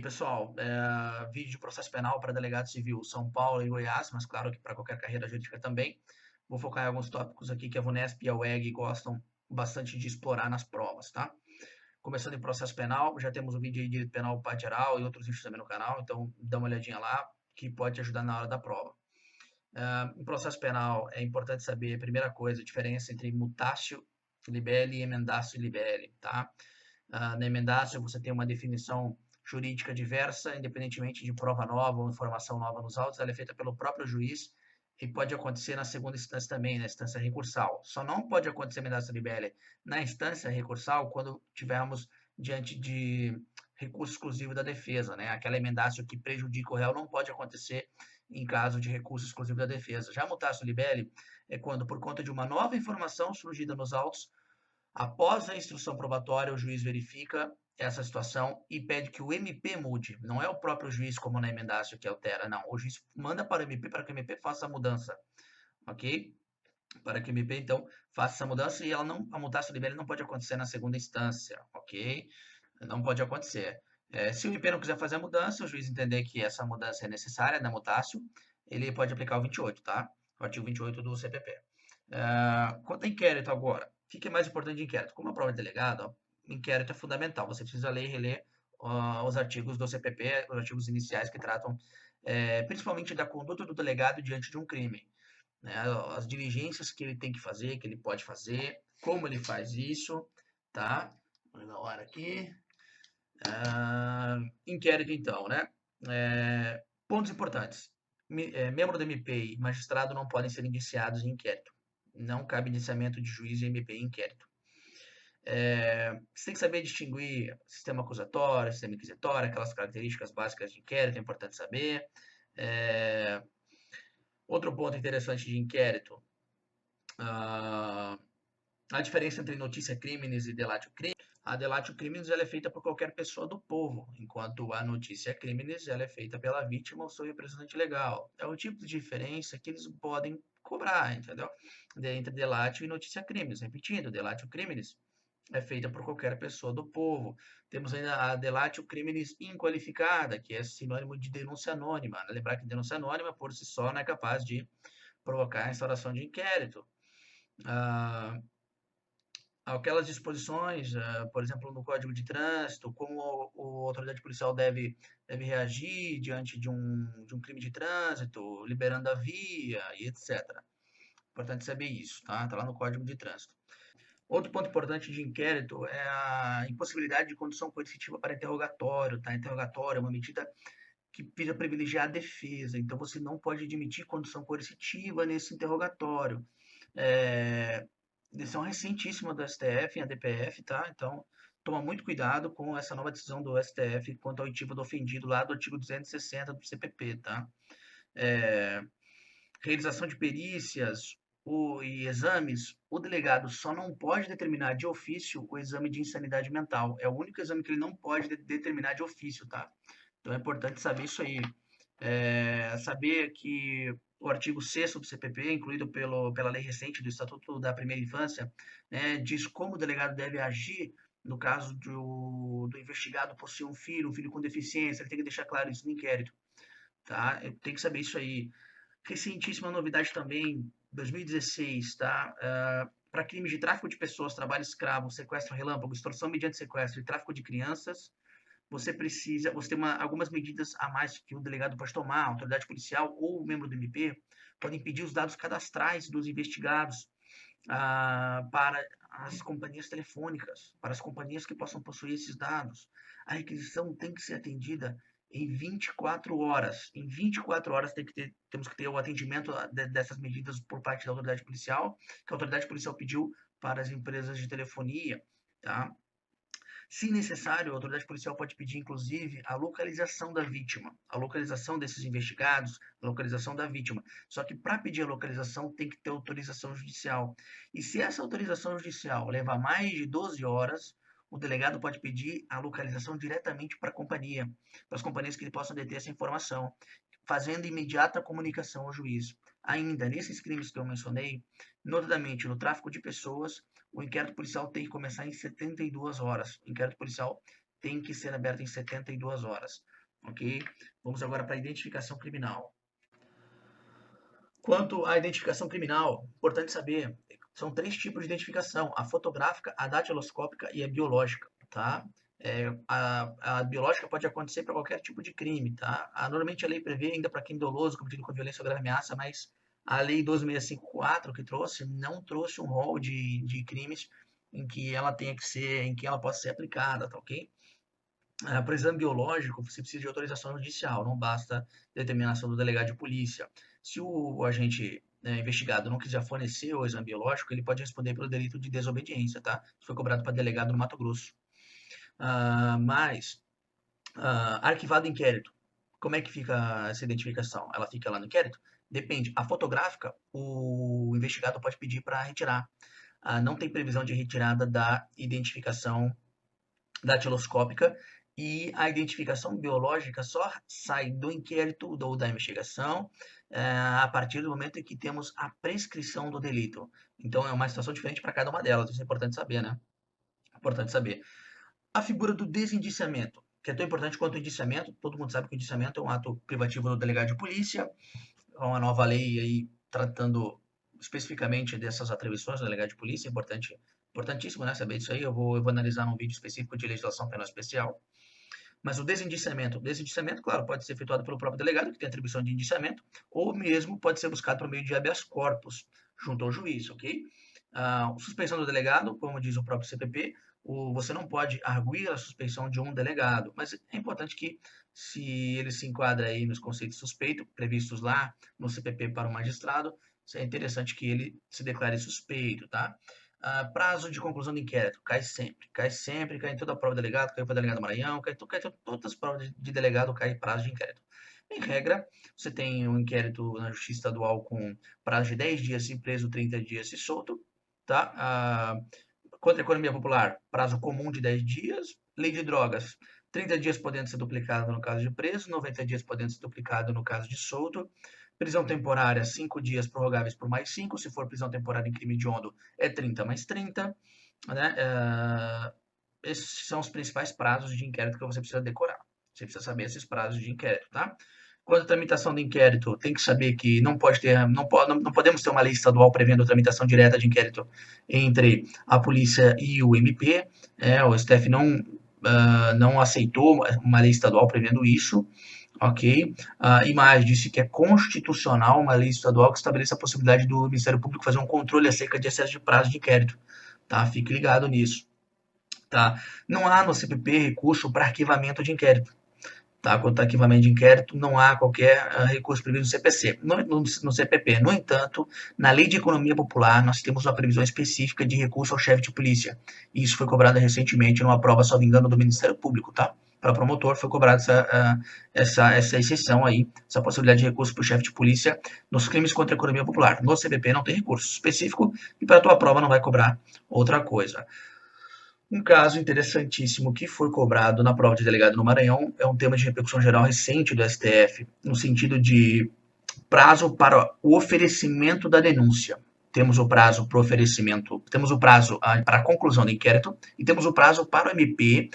Pessoal, vídeo de processo penal para delegado civil São Paulo e Goiás, mas claro que para qualquer carreira jurídica também. Vou focar em alguns tópicos aqui que a VUNESP e a UEG gostam bastante de explorar nas provas, tá? Começando em processo penal, já temos o vídeo aí de penal parte geral e outros vídeos também no canal, então dá uma olhadinha lá que pode te ajudar na hora da prova. Em processo penal é importante saber, primeira coisa, a diferença entre mutatio libelli e emendatio libelli, tá? Na emendácio você tem uma definição jurídica diversa, independentemente de prova nova ou informação nova nos autos, ela é feita pelo próprio juiz e pode acontecer na segunda instância também, na instância recursal. Só não pode acontecer emendácio libelli na instância recursal quando tivermos diante de recurso exclusivo da defesa, né? Aquela emendácio que prejudica o réu não pode acontecer em caso de recurso exclusivo da defesa. Já mutatio libelli é quando, por conta de uma nova informação surgida nos autos, após a instrução probatória, o juiz verifica essa situação e pede que o MP mude. Não é o próprio juiz, como na emendácio, que altera, não. O juiz manda para o MP para que o MP faça a mudança, ok? Para que o MP, então, faça essa mudança e a mudança libere não pode acontecer na segunda instância, ok? Não pode acontecer. Se o MP não quiser fazer a mudança, o juiz entender que essa mudança é necessária na mutácio, ele pode aplicar o 28, tá? O artigo 28 do CPP. Quanto a inquérito agora, o que é mais importante de inquérito? Como a prova é delegada, ó, inquérito é fundamental. Você precisa ler e reler os artigos do CPP, os artigos iniciais que tratam principalmente da conduta do delegado diante de um crime, né? As diligências que ele tem que fazer, que ele pode fazer, como ele faz isso, tá? Vou dar hora aqui. Inquérito, então, né? Pontos importantes. Membro do MP e magistrado não podem ser indiciados em inquérito. Não cabe indiciamento de juiz em MP em inquérito. Você tem que saber distinguir sistema acusatório, sistema inquisitório, aquelas características básicas de inquérito, é importante saber. Outro ponto interessante de inquérito, a diferença entre notícia crimes e delatio crimes. A delatio crimes ela é feita por qualquer pessoa do povo, enquanto a notícia crimes ela é feita pela vítima ou seu representante legal. É o tipo de diferença que eles podem cobrar, entendeu? Entre delatio e notícia crimes. Repetindo, delatio crimes é feita por qualquer pessoa do povo. Temos ainda a delatio crimes inqualificada, que é sinônimo de denúncia anônima. Lembrar que denúncia anônima, por si só, não é capaz de provocar a instauração de inquérito. Aquelas disposições, por exemplo, no Código de Trânsito, como a autoridade policial deve reagir diante de um crime de trânsito, liberando a via e etc. Importante saber isso, tá? Está lá no Código de Trânsito. Outro ponto importante de inquérito é a impossibilidade de condução coercitiva para interrogatório, tá? Interrogatório é uma medida que visa privilegiar a defesa, então você não pode admitir condução coercitiva nesse interrogatório. Decisão recentíssima do STF, a DPF, tá? Então, toma muito cuidado com essa nova decisão do STF quanto ao oitivo do ofendido lá do artigo 260 do CPP, tá? Realização de perícias e exames, o delegado só não pode determinar de ofício o exame de insanidade mental. É o único exame que ele não pode determinar de ofício, tá? Então é importante saber isso aí. Saber que o artigo 6º do CPP, incluído pela lei recente do Estatuto da Primeira Infância, né, diz como o delegado deve agir no caso do investigado possuir um filho com deficiência, ele tem que deixar claro isso no inquérito, tá? Tem que saber isso aí. Recentíssima novidade também, 2016, tá? Para crimes de tráfico de pessoas, trabalho escravo, sequestro relâmpago, extorsão mediante sequestro e tráfico de crianças, você tem algumas medidas a mais que o delegado pode tomar, a autoridade policial ou o membro do MP podem pedir os dados cadastrais dos investigados para as companhias telefônicas, para as companhias que possam possuir esses dados. A requisição tem que ser atendida em 24 horas. Em 24 horas temos que ter o atendimento dessas medidas por parte da autoridade policial, que a autoridade policial pediu para as empresas de telefonia, tá? Se necessário, a autoridade policial pode pedir, inclusive, a localização da vítima, a localização desses investigados, a localização da vítima. Só que para pedir a localização tem que ter autorização judicial. E se essa autorização judicial levar mais de 12 horas, o delegado pode pedir a localização diretamente para a companhia, para as companhias que ele possam deter essa informação, fazendo imediata comunicação ao juiz. Ainda nesses crimes que eu mencionei, notadamente no tráfico de pessoas, o inquérito policial tem que começar em 72 horas. O inquérito policial tem que ser aberta em 72 horas, ok? Vamos agora para a identificação criminal. Quanto à identificação criminal, importante saber, são 3 tipos de identificação: a fotográfica, a datiloscópica e a biológica, tá? A biológica pode acontecer para qualquer tipo de crime, tá? Normalmente a lei prevê ainda para crime doloso, cometido com violência ou grave ameaça, mas a lei 2654 que trouxe, não trouxe um rol de crimes em que ela tenha que ser, em que ela possa ser aplicada, tá ok? Para o exame biológico, você precisa de autorização judicial, não basta determinação do delegado de polícia. Se o agente investigado não quiser fornecer o exame biológico, ele pode responder pelo delito de desobediência, tá? Isso foi cobrado para delegado no Mato Grosso. Arquivado o inquérito. Como é que fica essa identificação? Ela fica lá no inquérito? Depende. A fotográfica, o investigado pode pedir para retirar. Não tem previsão de retirada da identificação datiloscópica, e a identificação biológica só sai do inquérito ou da investigação a partir do momento em que temos a prescrição do delito. Então é uma situação diferente para cada uma delas, isso é importante saber, né? Importante saber. A figura do desindiciamento, que é tão importante quanto o indiciamento. Todo mundo sabe que o indiciamento é um ato privativo do delegado de polícia, é uma nova lei aí tratando especificamente dessas atribuições do delegado de polícia, importantíssimo, né, saber disso aí. Eu vou analisar num vídeo específico de legislação penal especial. Mas o desindiciamento, claro, pode ser efetuado pelo próprio delegado, que tem atribuição de indiciamento, ou mesmo pode ser buscado por meio de habeas corpus, junto ao juiz, ok? Suspeição do delegado, como diz o próprio CPP, você não pode arguir a suspeição de um delegado, mas é importante que, se ele se enquadra aí nos conceitos suspeito, previstos lá no CPP para o magistrado, é interessante que ele se declare suspeito, tá? Prazo de conclusão do inquérito, cai sempre, cai em toda a prova de delegado, cai para o delegado do Maranhão, cai em todas as provas de delegado, cai prazo de inquérito. Em regra, você tem um inquérito na Justiça Estadual com prazo de 10 dias se preso, 30 dias se solto, tá? Contra a economia popular, prazo comum de 10 dias. Lei de drogas, 30 dias podendo ser duplicado no caso de preso, 90 dias podendo ser duplicado no caso de solto. Prisão temporária, 5 dias prorrogáveis por mais 5. Se for prisão temporária em crime hediondo, é 30 mais 30. Né? Esses são os principais prazos de inquérito que você precisa decorar. Você precisa saber esses prazos de inquérito, tá? Quanto à tramitação do inquérito, tem que saber que não podemos ter uma lei estadual prevendo a tramitação direta de inquérito entre a polícia e o MP. O STF não aceitou uma lei estadual prevendo isso, ok? A imagem disse que é constitucional uma lei estadual que estabeleça a possibilidade do Ministério Público fazer um controle acerca de excesso de prazo de inquérito, tá? Fique ligado nisso, tá? Não há no CPP recurso para arquivamento de inquérito, tá? Quanto ao arquivamento de inquérito, não há qualquer recurso previsto no CPC, no CPP. No entanto, na Lei de Economia Popular, nós temos uma previsão específica de recurso ao chefe de polícia. Isso foi cobrado recentemente numa prova, se não me engano, do Ministério Público, tá? Para promotor foi cobrada essa exceção aí, essa possibilidade de recurso para o chefe de polícia nos crimes contra a economia popular. No CPP não tem recurso específico e para a tua prova não vai cobrar outra coisa. Um caso interessantíssimo que foi cobrado na prova de delegado no Maranhão é um tema de repercussão geral recente do STF, no sentido de prazo para o oferecimento da denúncia. Temos o prazo para o oferecimento, temos o prazo para a conclusão do inquérito e temos o prazo para o MP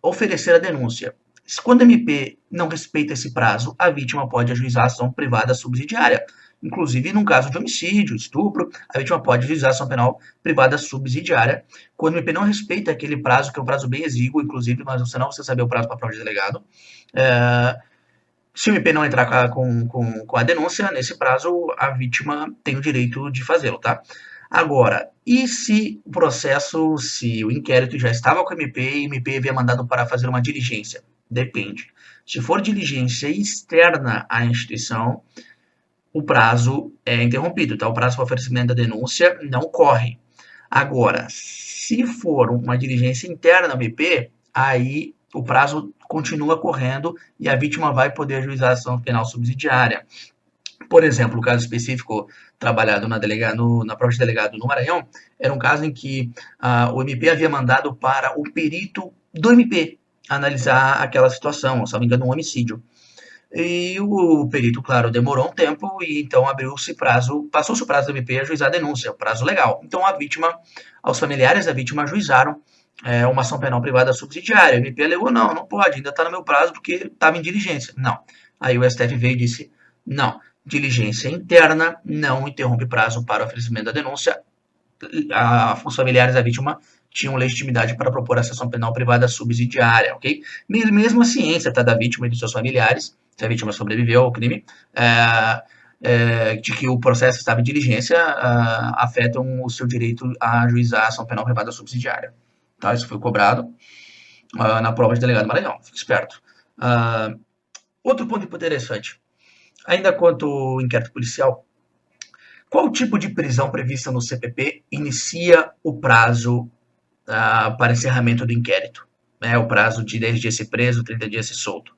oferecer a denúncia. Quando o MP não respeita esse prazo, a vítima pode ajuizar ação privada subsidiária. Inclusive, num caso de homicídio, estupro, a vítima pode ajuizar ação penal privada subsidiária. Quando o MP não respeita aquele prazo, que é um prazo bem exíguo, inclusive, mas você não precisa saber o prazo para a prova de delegado. Se o MP não entrar com a denúncia, nesse prazo, a vítima tem o direito de fazê-lo, tá? Agora, e se o inquérito já estava com o MP e o MP havia mandado para fazer uma diligência? Depende. Se for diligência externa à instituição, o prazo é interrompido, tá? O prazo para oferecimento da denúncia não corre. Agora, se for uma diligência interna ao MP, aí o prazo continua correndo e a vítima vai poder ajuizar a ação penal subsidiária. Por exemplo, o caso específico trabalhado na prova de delegado no Maranhão era um caso em que o MP havia mandado para o perito do MP analisar aquela situação, se não me engano, um homicídio. E o perito, claro, demorou um tempo e então passou-se o prazo do MP a ajuizar a denúncia, o prazo legal. Então os familiares da vítima ajuizaram uma ação penal privada subsidiária. O MP alegou, não pode, ainda está no meu prazo porque estava em diligência. Não. Aí o STF veio e disse, não, diligência interna não interrompe prazo para o oferecimento da denúncia. Os familiares da vítima tinham legitimidade para propor a ação penal privada subsidiária, ok? Mesmo a ciência, tá, da vítima e dos seus familiares, se a vítima sobreviveu ao crime, de que o processo estava em diligência, afetam o seu direito a ajuizar a ação penal privada subsidiária. Tá? Isso foi cobrado na prova de delegado Maranhão, fique esperto. Outro ponto interessante, ainda quanto ao inquérito policial, qual tipo de prisão prevista no CPP inicia o prazo para encerramento do inquérito? O prazo de 10 dias ser preso, 30 dias ser solto.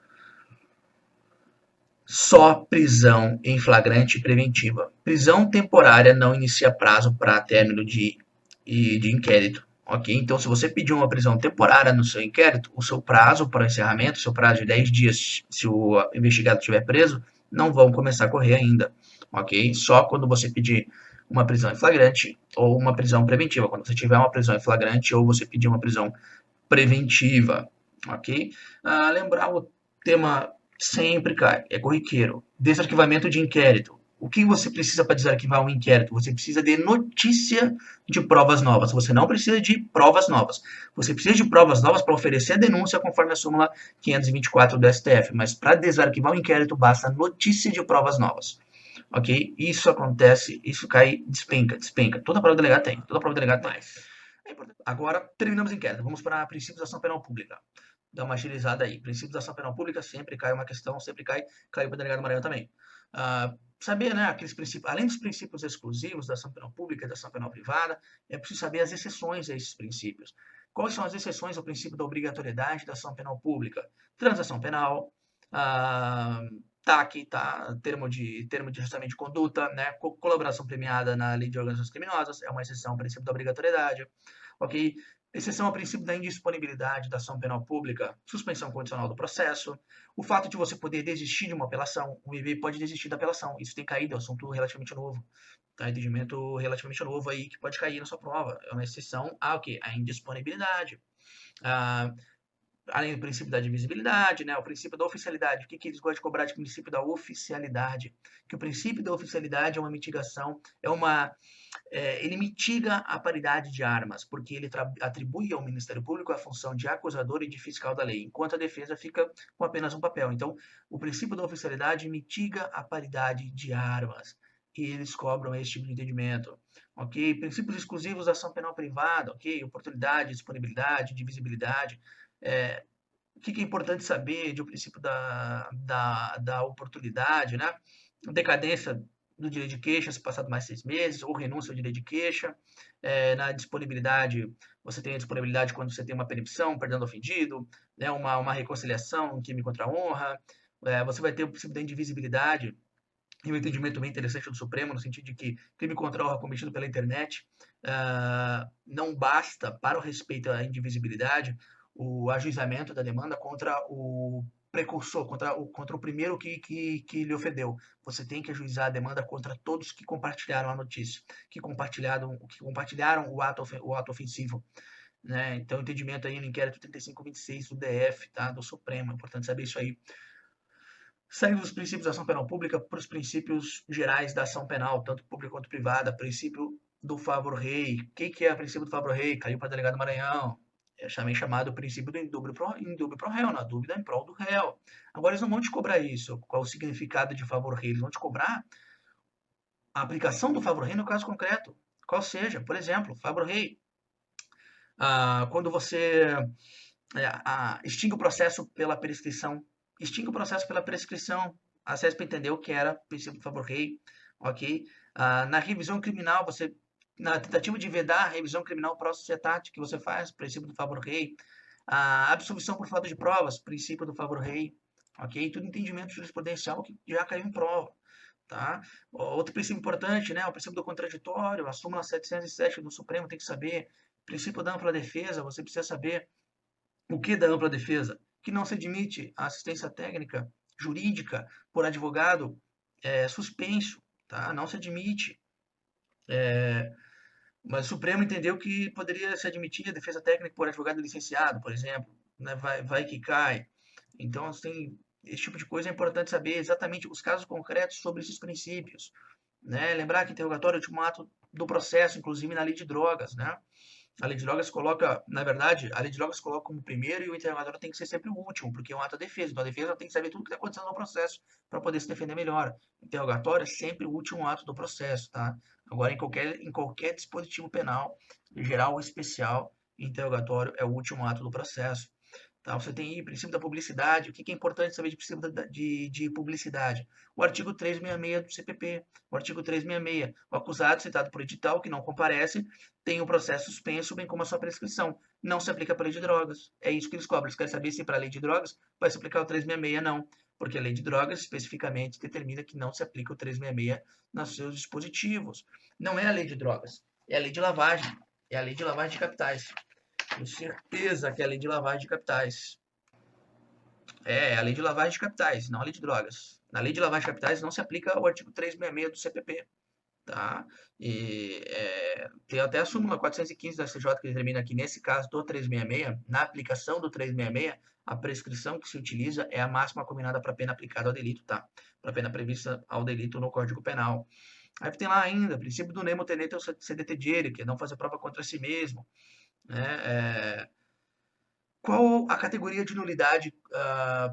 Só prisão em flagrante preventiva. Prisão temporária não inicia prazo para término de inquérito. Ok? Então, se você pedir uma prisão temporária no seu inquérito, o seu prazo para encerramento, o seu prazo de 10 dias, se o investigado estiver preso, não vão começar a correr ainda. Ok? Só quando você pedir uma prisão em flagrante ou uma prisão preventiva. Quando você tiver uma prisão em flagrante ou você pedir uma prisão preventiva. Ok? Lembrar o tema sempre cai, é corriqueiro. Desarquivamento de inquérito. O que você precisa para desarquivar um inquérito? Você precisa de notícia de provas novas. Você não precisa de provas novas. Você precisa de provas novas para oferecer a denúncia conforme a súmula 524 do STF. Mas para desarquivar o inquérito basta notícia de provas novas. Ok? Isso acontece, isso cai, despenca. Toda prova delegada tem. Toda prova delegada tem. Agora, terminamos o inquérito. Vamos para princípios da ação penal pública. Dá uma agilizada aí. Princípios da ação penal pública, sempre cai uma questão, sempre caiu para o delegado Maranhão também. Saber, né, aqueles princípios, além dos princípios exclusivos da ação penal pública e da ação penal privada, é preciso saber as exceções a esses princípios. Quais são as exceções ao princípio da obrigatoriedade da ação penal pública? Transação penal, TAC, tá? termo de ajustamento de conduta, né? Colaboração premiada na lei de organizações criminosas, é uma exceção ao princípio da obrigatoriedade, ok? Exceção ao princípio da indisponibilidade da ação penal pública, suspensão condicional do processo, o fato de você poder desistir de uma apelação, o MP pode desistir da apelação, isso tem caído, é um assunto relativamente novo, tá? Entendimento relativamente novo aí que pode cair na sua prova, é uma exceção a indisponibilidade. Além do princípio da divisibilidade, né, o princípio da oficialidade. O que eles gostam de cobrar de princípio da oficialidade? Que o princípio da oficialidade é uma mitigação, ele mitiga a paridade de armas, porque ele atribui ao Ministério Público a função de acusador e de fiscal da lei, enquanto a defesa fica com apenas um papel. Então, o princípio da oficialidade mitiga a paridade de armas. E eles cobram esse tipo de entendimento. Ok? Princípios exclusivos da ação penal privada, ok? Oportunidade, disponibilidade, divisibilidade. O que é importante saber de o princípio da oportunidade, né? Decadência do direito de queixa se passado mais 6 meses, ou renúncia ao direito de queixa. Na disponibilidade, você tem a disponibilidade quando você tem uma percepção, perdão do ofendido, né? uma reconciliação, um crime contra a honra. Você vai ter o princípio da indivisibilidade, e um entendimento bem interessante do Supremo, no sentido de que crime contra a honra cometido pela internet não basta, para o respeito à indivisibilidade, o ajuizamento da demanda contra o precursor, contra o primeiro que lhe ofendeu. Você tem que ajuizar a demanda contra todos que compartilharam a notícia, que compartilharam o ato ofensivo. Né? Então, entendimento aí no inquérito 3526 do DF, tá? Do Supremo. É importante saber isso aí. Saindo dos princípios da ação penal pública para os princípios gerais da ação penal, tanto pública quanto privada. Princípio do favor rei. O que é o princípio do favor rei? Caiu para o delegado Maranhão. É também chamado princípio do indúbio pro réu, na dúvida em prol do réu. Agora eles não vão te cobrar isso. Qual o significado de favor rei? Eles vão te cobrar a aplicação do favor rei no caso concreto. Qual seja, por exemplo, favor rei. Quando você extingue o processo pela prescrição. Extingue o processo pela prescrição. A CESP entendeu que era princípio do favor rei, ok? Na revisão criminal, na tentativa de vedar a revisão criminal pró-societate que você faz, princípio do favor rei. A absolvição por falta de provas, princípio do favor rei, ok? Tudo entendimento jurisprudencial que já caiu em prova. Tá? Outro princípio importante, né, o princípio do contraditório, a súmula 707 do Supremo tem que saber. Princípio da ampla defesa, você precisa saber o que da ampla defesa? Que não se admite a assistência técnica jurídica por advogado suspenso, tá? Não se admite. Mas o Supremo entendeu que poderia se admitir a defesa técnica por advogado licenciado, por exemplo, né? Vai que cai. Então, assim, esse tipo de coisa é importante saber exatamente os casos concretos sobre esses princípios, né? Lembrar que interrogatório é o último ato do processo, inclusive na lei de drogas, né? A lei de drogas coloca, na verdade, a lei de drogas coloca como primeiro e o interrogatório tem que ser sempre o último, porque é um ato da defesa. Então a defesa tem que saber tudo o que está acontecendo no processo para poder se defender melhor. O interrogatório é sempre o último ato do processo, tá? Agora, em qualquer dispositivo penal, geral ou especial, interrogatório é o último ato do processo. Tá? Você tem aí o princípio da publicidade. O que é importante saber de princípio de publicidade? O artigo 366 do CPP. O artigo 366. O acusado citado por edital que não comparece tem o processo suspenso, bem como a sua prescrição. Não se aplica para a lei de drogas. É isso que eles cobram. Eles querem saber se para a lei de drogas vai se aplicar o 366, não. Porque a lei de drogas especificamente determina que não se aplica o 366 nos seus dispositivos. Não é a lei de drogas, é a lei de lavagem. É a lei de lavagem de capitais. Tenho certeza que é a lei de lavagem de capitais. É a lei de lavagem de capitais, não a lei de drogas. Na lei de lavagem de capitais não se aplica o artigo 366 do CPP, tá? E tem até a súmula 415 da CJ que determina que nesse caso do 366, na aplicação do 366, a prescrição que se utiliza é a máxima combinada para a pena aplicada ao delito, tá? Para a pena prevista ao delito no Código Penal. Aí tem lá ainda, princípio do nemo tenente sed detendere, que é não fazer prova contra si mesmo, né? Qual a categoria de nulidade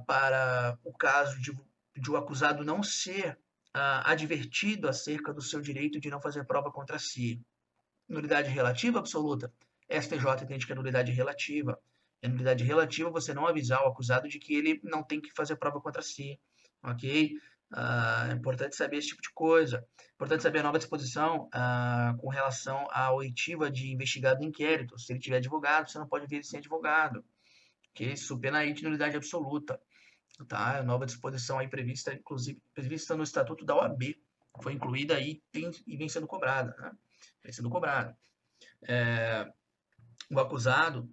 para o caso de o acusado não ser advertido acerca do seu direito de não fazer prova contra si? Nulidade relativa absoluta? STJ entende que é nulidade relativa. É nulidade relativa você não avisar o acusado de que ele não tem que fazer prova contra si. Ok? É importante saber esse tipo de coisa. Importante saber a nova disposição com relação à oitiva de investigado no inquérito. Se ele tiver advogado, você não pode ver ele sem advogado, que supera a nulidade absoluta, tá? A nova disposição aí prevista, inclusive, prevista no Estatuto da OAB, foi incluída aí e vem sendo cobrada, né? Vem sendo cobrada. O acusado,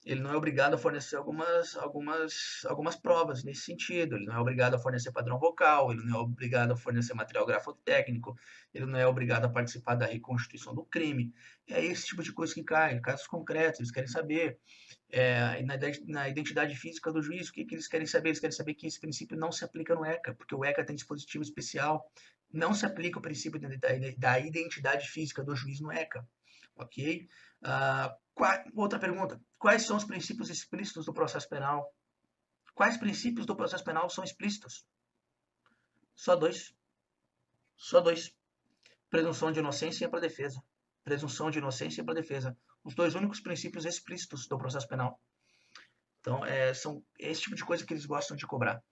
ele não é obrigado a fornecer algumas provas nesse sentido. Ele não é obrigado a fornecer padrão vocal, ele não é obrigado a fornecer material grafotécnico, ele não é obrigado a participar da reconstituição do crime. É esse tipo de coisa que cai, casos concretos, eles querem saber. Na identidade física do juiz, o que eles querem saber? Eles querem saber que esse princípio não se aplica no ECA, porque o ECA tem dispositivo especial. Não se aplica o princípio da identidade física do juiz no ECA. Ok? Outra pergunta. Quais são os princípios explícitos do processo penal? Quais princípios do processo penal são explícitos? Só dois. Só dois. Presunção de inocência e ampla defesa. Presunção de inocência e ampla defesa. Os dois únicos princípios explícitos do processo penal. Então, são esse tipo de coisa que eles gostam de cobrar.